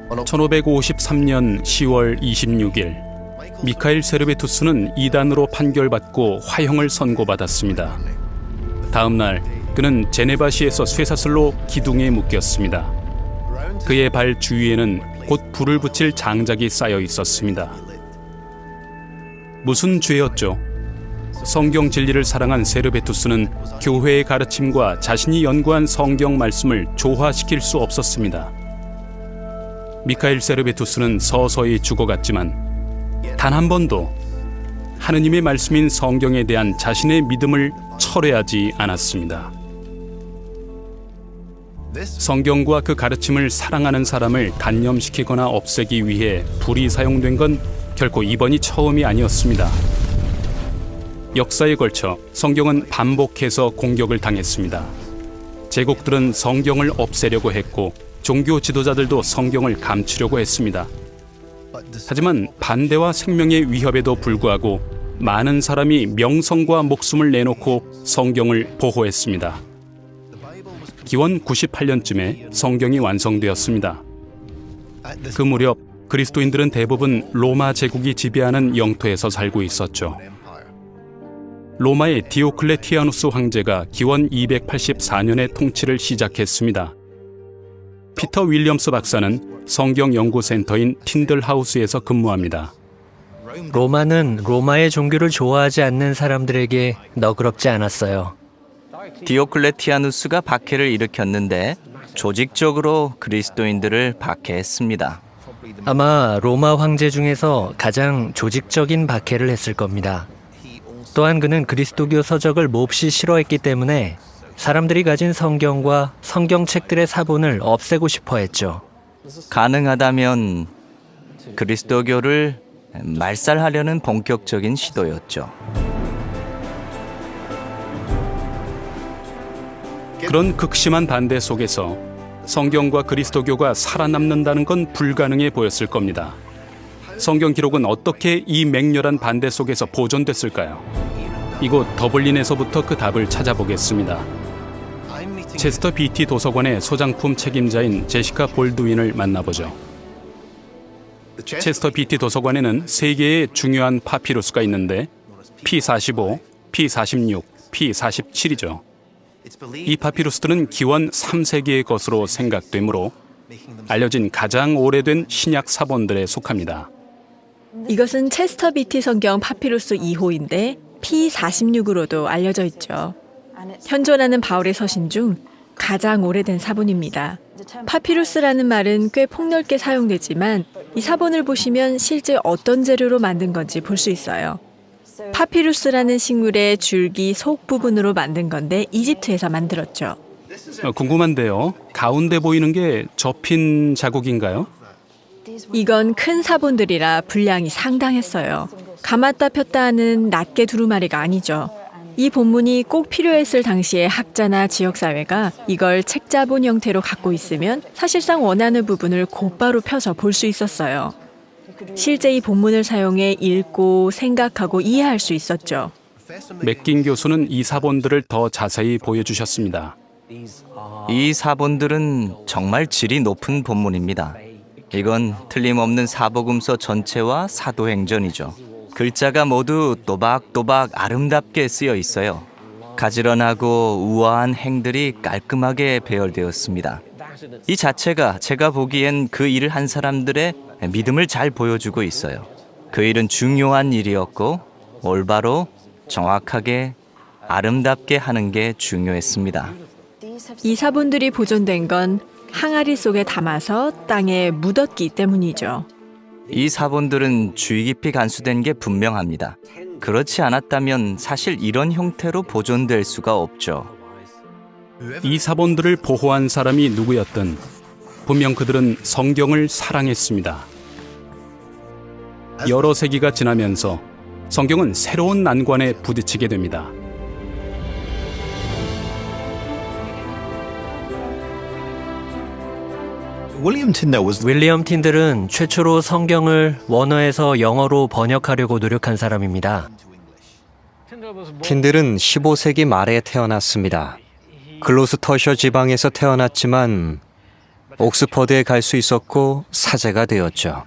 1553년 10월 26일 미카엘 세르베투스는 이단으로 판결받고 화형을 선고받았습니다. 다음 날 그는 제네바시에서 쇠사슬로 기둥에 묶였습니다. 그의 발 주위에는 곧 불을 붙일 장작이 쌓여 있었습니다. 무슨 죄였죠? 성경 진리를 사랑한 세르베투스는 교회의 가르침과 자신이 연구한 성경 말씀을 조화시킬 수 없었습니다. 미카엘 세르베투스는 서서히 죽어갔지만 단 한 번도 하느님의 말씀인 성경에 대한 자신의 믿음을 철회하지 않았습니다. 성경과 그 가르침을 사랑하는 사람을 단념시키거나 없애기 위해 불이 사용된 건 결코 이번이 처음이 아니었습니다. 역사에 걸쳐 성경은 반복해서 공격을 당했습니다. 제국들은 성경을 없애려고 했고 종교 지도자들도 성경을 감추려고 했습니다. 하지만 반대와 생명의 위협에도 불구하고 많은 사람이 명성과 목숨을 내놓고 성경을 보호했습니다. 기원 98년쯤에 성경이 완성되었습니다. 그 무렵 그리스도인들은 대부분 로마 제국이 지배하는 영토에서 살고 있었죠. 로마의 디오클레티아누스 황제가 기원 284년에 통치를 시작했습니다. 피터 윌리엄스 박사는 성경 연구센터인 틴들하우스에서 근무합니다. 로마는 로마의 종교를 좋아하지 않는 사람들에게 너그럽지 않았어요. 디오클레티아누스가 박해를 일으켰는데 조직적으로 그리스도인들을 박해했습니다. 아마 로마 황제 중에서 가장 조직적인 박해를 했을 겁니다. 또한 그는 그리스도교 서적을 몹시 싫어했기 때문에 사람들이 가진 성경과 성경책들의 사본을 없애고 싶어 했죠. 가능하다면 그리스도교를 말살하려는 본격적인 시도였죠. 그런 극심한 반대 속에서 성경과 그리스도교가 살아남는다는 건 불가능해 보였을 겁니다. 성경 기록은 어떻게 이 맹렬한 반대 속에서 보존됐을까요? 이곳 더블린에서부터 그 답을 찾아보겠습니다. 체스터 비티 도서관의 소장품 책임자인 제시카 볼드윈을 만나보죠. 체스터 비티 도서관에는 세 개의 중요한 파피루스가 있는데 P45, P46, P47이죠. 이 파피루스들은 기원 3세기의 것으로 생각되므로 알려진 가장 오래된 신약 사본들에 속합니다. 이것은 체스터 비티 성경 파피루스 2호인데 P46으로도 알려져 있죠. 현존하는 바울의 서신 중 가장 오래된 사본입니다. 파피루스라는 말은 꽤 폭넓게 사용되지만 이 사본을 보시면 실제 어떤 재료로 만든 건지 볼 수 있어요. 파피루스라는 식물의 줄기 속 부분으로 만든 건데 이집트에서 만들었죠. 궁금한데요. 가운데 보이는 게 접힌 자국인가요? 이건 큰 사본들이라 분량이 상당했어요. 감았다 폈다 하는 낱개 두루마리가 아니죠. 이 본문이 꼭 필요했을 당시에 학자나 지역사회가 이걸 책자본 형태로 갖고 있으면 사실상 원하는 부분을 곧바로 펴서 볼 수 있었어요. 실제 이 본문을 사용해 읽고 생각하고 이해할 수 있었죠. 맥긴 교수는 이 사본들을 더 자세히 보여주셨습니다. 이 사본들은 정말 질이 높은 본문입니다. 이건 틀림없는 사복음서 전체와 사도행전이죠. 글자가 모두 또박또박 아름답게 쓰여 있어요. 가지런하고 우아한 행들이 깔끔하게 배열되었습니다. 이 자체가 제가 보기엔 그 일을 한 사람들의 믿음을 잘 보여주고 있어요. 그 일은 중요한 일이었고 올바로 정확하게 아름답게 하는 게 중요했습니다. 이 사본들이 보존된 건 항아리 속에 담아서 땅에 묻었기 때문이죠. 이 사본들은 주의 깊이 간수된 게 분명합니다. 그렇지 않았다면 사실 이런 형태로 보존될 수가 없죠. 이 사본들을 보호한 사람이 누구였든 분명 그들은 성경을 사랑했습니다. 여러 세기가 지나면서 성경은 새로운 난관에 부딪히게 됩니다. 윌리엄 틴들은 최초로 성경을 원어에서 영어로 번역하려고 노력한 사람입니다. 틴들은 15세기 말에 태어났습니다. 글로스터셔 지방에서 태어났지만 옥스퍼드에 갈 수 있었고 사제가 되었죠.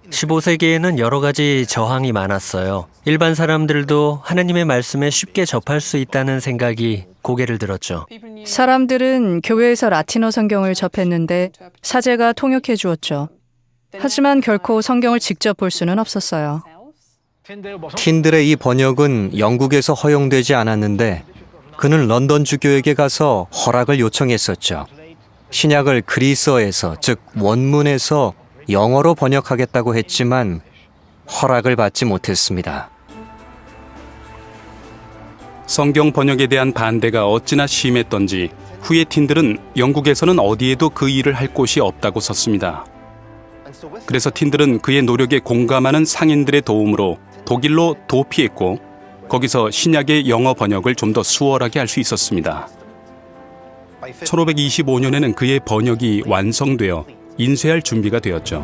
15세기에는 여러 가지 저항이 많았어요. 일반 사람들도 하나님의 말씀에 쉽게 접할 수 있다는 생각이 고개를 들었죠. 사람들은 교회에서 라틴어 성경을 접했는데 사제가 통역해 주었죠. 하지만 결코 성경을 직접 볼 수는 없었어요. 틴들의 이 번역은 영국에서 허용되지 않았는데 그는 런던 주교에게 가서 허락을 요청했었죠. 신약을 그리스어에서, 즉 원문에서 영어로 번역하겠다고 했지만 허락을 받지 못했습니다. 성경 번역에 대한 반대가 어찌나 심했던지 후에 틴들은 영국에서는 어디에도 그 일을 할 곳이 없다고 썼습니다. 그래서 틴들은 그의 노력에 공감하는 상인들의 도움으로 독일로 도피했고 거기서 신약의 영어 번역을 좀 더 수월하게 할 수 있었습니다. 1525년에는 그의 번역이 완성되어 인쇄할 준비가 되었죠.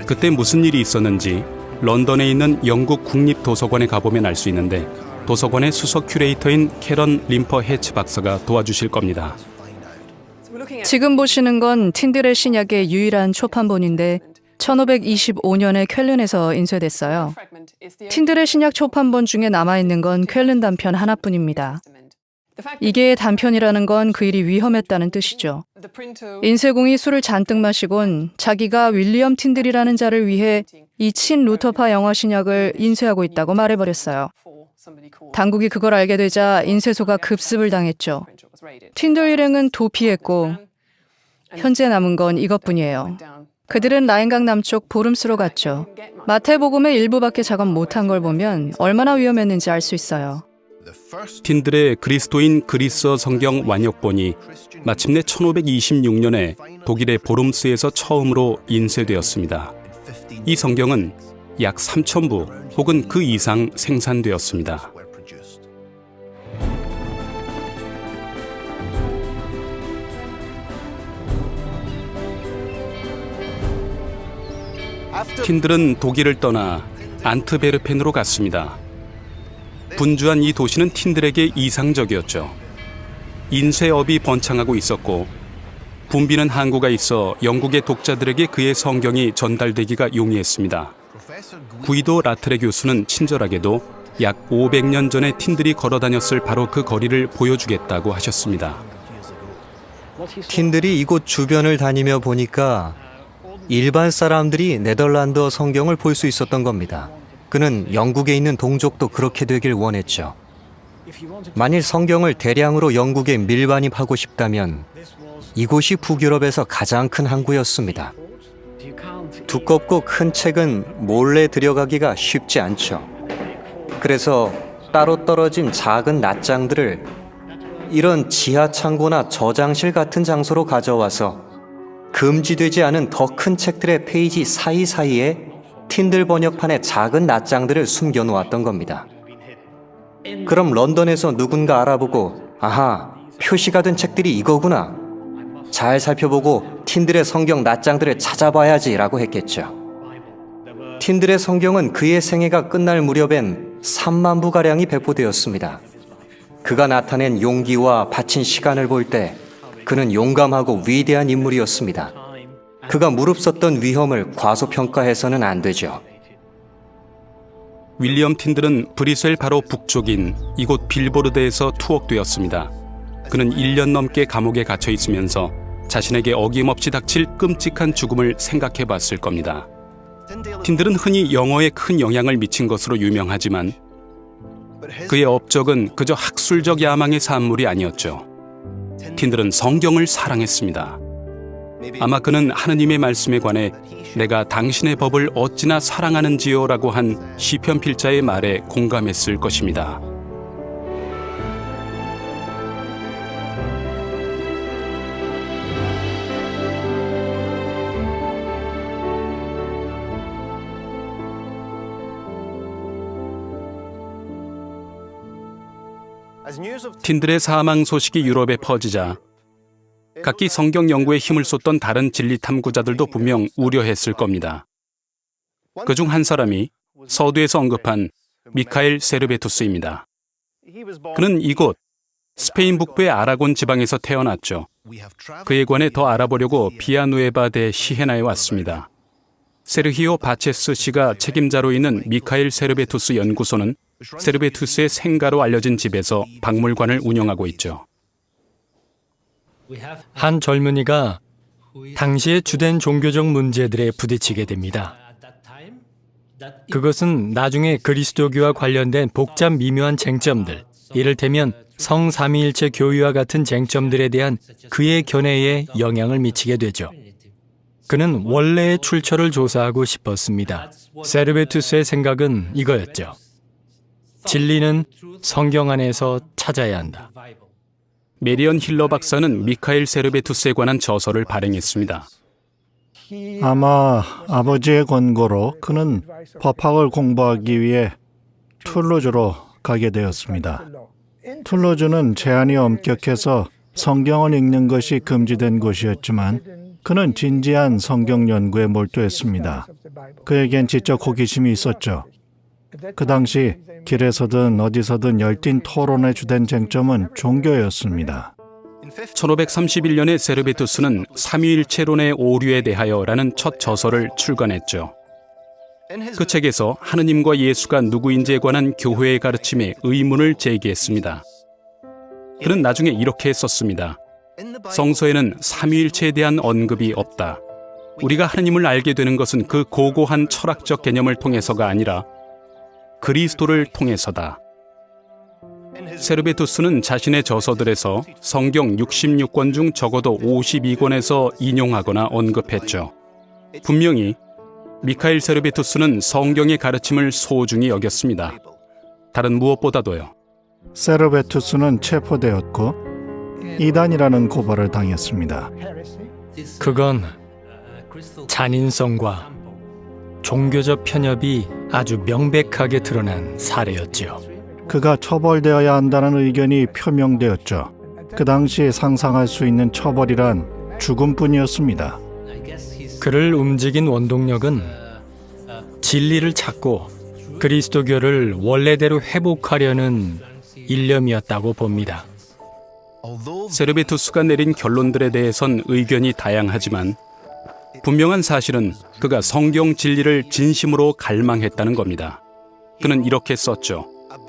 그때 무슨 일이 있었는지 런던에 있는 영국 국립도서관에 가보면 알 수 있는데 도서관의 수석 큐레이터인 캐런 림퍼 해치 박사가 도와주실 겁니다. 지금 보시는 건 틴들의 신약의 유일한 초판본인데 1525년에 쾰른에서 인쇄됐어요. 틴들의 신약 초판본 중에 남아있는 건 쾰른 단편 하나뿐입니다. 이게 단편이라는 건 그 일이 위험했다는 뜻이죠. 인쇄공이 술을 잔뜩 마시곤 자기가 윌리엄 틴들이라는 자를 위해 이 친 루터파 영어 신약을 인쇄하고 있다고 말해버렸어요. 당국이 그걸 알게 되자 인쇄소가 급습을 당했죠. 틴들 일행은 도피했고 현재 남은 건 이것뿐이에요. 그들은 라인강 남쪽 보름스로 갔죠. 마태복음의 일부밖에 작업 못한 걸 보면 얼마나 위험했는지 알 수 있어요. 틴들의 그리스도인 그리스어 성경 완역본이 마침내 1526년에 독일의 보름스에서 처음으로 인쇄되었습니다. 이 성경은 약 3,000부 혹은 그 이상 생산되었습니다. 틴들은 독일을 떠나 안트베르펜으로 갔습니다. 분주한 이 도시는 틴들에게 이상적이었죠. 인쇄업이 번창하고 있었고 붐비는 항구가 있어 영국의 독자들에게 그의 성경이 전달되기가 용이했습니다. 구이도 라트레 교수는 친절하게도 약 500년 전에 틴들이 걸어다녔을 바로 그 거리를 보여주겠다고 하셨습니다. 틴들이 이곳 주변을 다니며 보니까 일반 사람들이 네덜란드어 성경을 볼 수 있었던 겁니다. 그는 영국에 있는 동족도 그렇게 되길 원했죠. 만일 성경을 대량으로 영국에 밀반입하고 싶다면 이곳이 북유럽에서 가장 큰 항구였습니다. 두껍고 큰 책은 몰래 들여가기가 쉽지 않죠. 그래서 따로 떨어진 작은 낱장들을 이런 지하 창고나 저장실 같은 장소로 가져와서 금지되지 않은 더 큰 책들의 페이지 사이사이에 틴들 번역판의 작은 낱장들을 숨겨놓았던 겁니다. 그럼 런던에서 누군가 알아보고 아하, 표시가 된 책들이 이거구나. 잘 살펴보고 틴들의 성경 낱장들을 찾아봐야지 라고 했겠죠. 틴들의 성경은 그의 생애가 끝날 무렵엔 3만 부가량이 배포되었습니다. 그가 나타낸 용기와 바친 시간을 볼 때 그는 용감하고 위대한 인물이었습니다. 그가 무릅썼던 위험을 과소평가해서는 안 되죠. 윌리엄 틴들은 브리셀 바로 북쪽인 이곳 빌보르드에서 투옥되었습니다. 그는 1년 넘게 감옥에 갇혀 있으면서 자신에게 어김없이 닥칠 끔찍한 죽음을 생각해 봤을 겁니다. 틴들은 흔히 영어에 큰 영향을 미친 것으로 유명하지만 그의 업적은 그저 학술적 야망의 산물이 아니었죠. 틴들은 성경을 사랑했습니다. 아마 그는 하느님의 말씀에 관해 내가 당신의 법을 어찌나 사랑하는지요 라고 한 시편 필자의 말에 공감했을 것입니다. 틴들의 사망 소식이 유럽에 퍼지자 각기 성경 연구에 힘을 쏟던 다른 진리 탐구자들도 분명 우려했을 겁니다. 그중 한 사람이 서두에서 언급한 미카엘 세르베투스입니다. 그는 이곳 스페인 북부의 아라곤 지방에서 태어났죠. 그에 관해 더 알아보려고 비아누에바 데 시헤나에 왔습니다. 세르히오 바체스 씨가 책임자로 있는 미카엘 세르베투스 연구소는 세르베투스의 생가로 알려진 집에서 박물관을 운영하고 있죠. 한 젊은이가 당시의 주된 종교적 문제들에 부딪히게 됩니다. 그것은 나중에 그리스도교와 관련된 복잡 미묘한 쟁점들, 이를테면 성삼위일체 교위와 같은 쟁점들에 대한 그의 견해에 영향을 미치게 되죠. 그는 원래의 출처를 조사하고 싶었습니다. 세르베투스의 생각은 이거였죠. 진리는 성경 안에서 찾아야 한다. 메리언 힐러 박사는 미카엘 세르베투스에 관한 저서를 발행했습니다. 아마 아버지의 권고로 그는 법학을 공부하기 위해 툴루즈로 가게 되었습니다. 툴루즈는 제한이 엄격해서 성경을 읽는 것이 금지된 곳이었지만 그는 진지한 성경 연구에 몰두했습니다. 그에겐 지적 호기심이 있었죠. 그 당시 길에서든 어디서든 열띤 토론의 주된 쟁점은 종교였습니다. 1531년에 세르베투스는 삼위일체론의 오류에 대하여라는 첫 저서를 출간했죠. 그 책에서 하느님과 예수가 누구인지에 관한 교회의 가르침에 의문을 제기했습니다. 그는 나중에 이렇게 썼습니다. 성서에는 삼위일체에 대한 언급이 없다. 우리가 하느님을 알게 되는 것은 그 고고한 철학적 개념을 통해서가 아니라 그리스도를 통해서다. 세르베투스는 자신의 저서들에서 성경 66권 중 적어도 52권에서 인용하거나 언급했죠. 분명히 미카엘 세르베투스는 성경의 가르침을 소중히 여겼습니다. 다른 무엇보다도요. 세르베투스는 체포되었고 이단이라는 고발을 당했습니다. 그건 잔인성과 종교적 편협이 아주 명백하게 드러난 사례였지요. 그가 처벌되어야 한다는 의견이 표명되었죠. 그 당시 상상할 수 있는 처벌이란 죽음뿐이었습니다. 그를 움직인 원동력은 진리를 찾고 그리스도교를 원래대로 회복하려는 일념이었다고 봅니다. 세르베투스가 내린 결론들에 대해선 의견이 다양하지만 분명한 사실은 그가 성경 진리를 진심으로 갈망했다는 겁니다. 그는 이렇게 썼죠.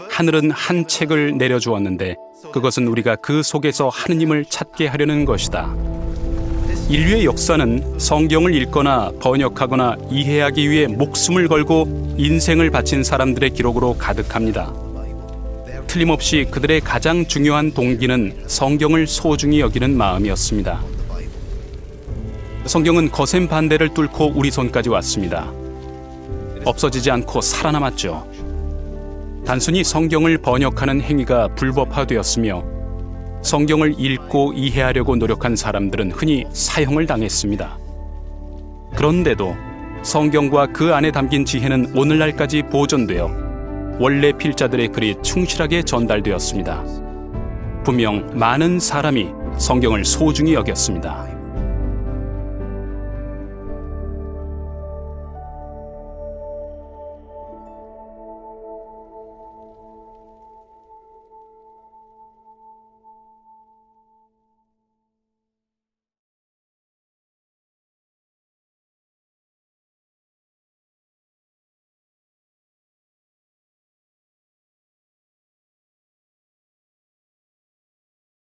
하늘은 한 책을 내려주었는데 그것은 우리가 그 속에서 하느님을 찾게 하려는 것이다. 인류의 역사는 성경을 읽거나 번역하거나 이해하기 위해 목숨을 걸고 인생을 바친 사람들의 기록으로 가득합니다. 틀림없이 그들의 가장 중요한 동기는 성경을 소중히 여기는 마음이었습니다. 성경은 거센 반대를 뚫고 우리 손까지 왔습니다. 없어지지 않고 살아남았죠. 단순히 성경을 번역하는 행위가 불법화되었으며 성경을 읽고 이해하려고 노력한 사람들은 흔히 사형을 당했습니다. 그런데도 성경과 그 안에 담긴 지혜는 오늘날까지 보존되어 원래 필자들의 글이 충실하게 전달되었습니다. 분명 많은 사람이 성경을 소중히 여겼습니다.